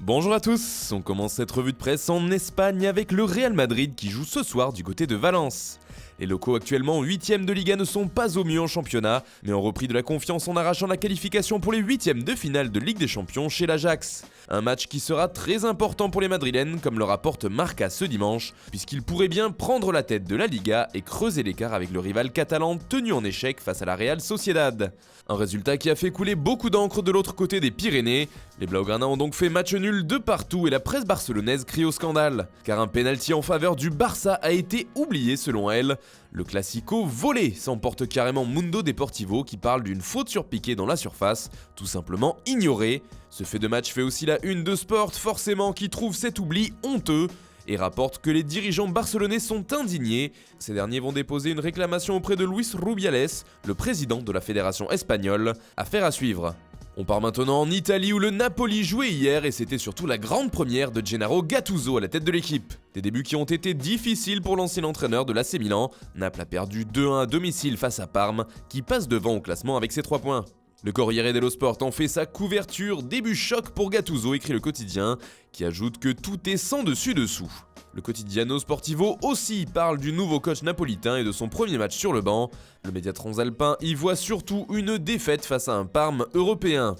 Bonjour à tous, on commence cette revue de presse en Espagne avec le Real Madrid qui joue ce soir du côté de Valence. Les locaux actuellement 8e de Liga ne sont pas au mieux en championnat, mais ont repris de la confiance en arrachant la qualification pour les 8e de finale de Ligue des Champions chez l'Ajax. Un match qui sera très important pour les Madrilènes, comme le rapporte Marca ce dimanche, puisqu'ils pourraient bien prendre la tête de la Liga et creuser l'écart avec le rival catalan tenu en échec face à la Real Sociedad. Un résultat qui a fait couler beaucoup d'encre de l'autre côté des Pyrénées. Les Blaugrana ont donc fait match nul de partout et la presse barcelonaise crie au scandale, car un pénalty en faveur du Barça a été oublié selon elle. Le classico volé s'emporte carrément Mundo Deportivo qui parle d'une faute sur Piqué dans la surface, tout simplement ignorée. Ce fait de match fait aussi la une de Sport forcément qui trouve cet oubli honteux et rapporte que les dirigeants barcelonais sont indignés. Ces derniers vont déposer une réclamation auprès de Luis Rubiales, le président de la fédération espagnole. Affaire à suivre. On part maintenant en Italie où le Napoli jouait hier et c'était surtout la grande première de Gennaro Gattuso à la tête de l'équipe. Des débuts qui ont été difficiles pour l'ancien entraîneur de l'AC Milan. Naples a perdu 2-1 à domicile face à Parme qui passe devant au classement avec ses 3 points. Le Corriere dello Sport en fait sa couverture, début choc pour Gattuso, écrit le quotidien, qui ajoute que tout est sans dessus-dessous. Le Quotidiano Sportivo aussi parle du nouveau coach napolitain et de son premier match sur le banc. Le média transalpin y voit surtout une défaite face à un Parme européen.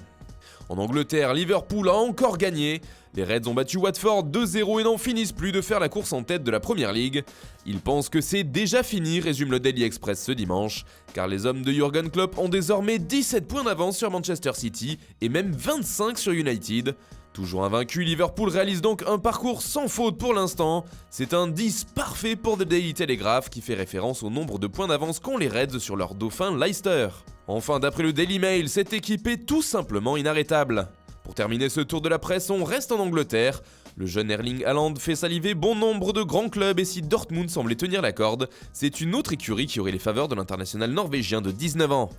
En Angleterre, Liverpool a encore gagné. Les Reds ont battu Watford 2-0 et n'en finissent plus de faire la course en tête de la Premier League. Ils pensent que c'est déjà fini, résume le Daily Express ce dimanche, car les hommes de Jürgen Klopp ont désormais 17 points d'avance sur Manchester City et même 25 sur United. Toujours invaincu, Liverpool réalise donc un parcours sans faute pour l'instant. C'est un 10 parfait pour The Daily Telegraph qui fait référence au nombre de points d'avance qu'ont les Reds sur leur dauphin Leicester. Enfin, d'après le Daily Mail, cette équipe est tout simplement inarrêtable. Pour terminer ce tour de la presse, on reste en Angleterre. Le jeune Erling Haaland fait saliver bon nombre de grands clubs et si Dortmund semblait tenir la corde, c'est une autre écurie qui aurait les faveurs de l'international norvégien de 19 ans.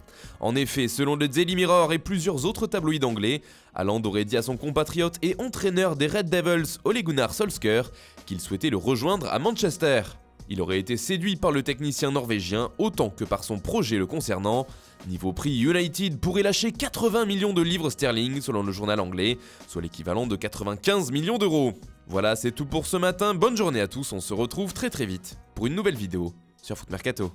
En effet, selon le Daily Mirror et plusieurs autres tabloïds anglais, Haaland aurait dit à son compatriote et entraîneur des Red Devils, Ole Gunnar Solskjaer, qu'il souhaitait le rejoindre à Manchester. Il aurait été séduit par le technicien norvégien autant que par son projet le concernant. Niveau prix, United pourrait lâcher 80 millions de livres sterling selon le journal anglais, soit l'équivalent de 95 millions d'euros. Voilà, c'est tout pour ce matin, bonne journée à tous, on se retrouve très vite pour une nouvelle vidéo sur Foot Mercato.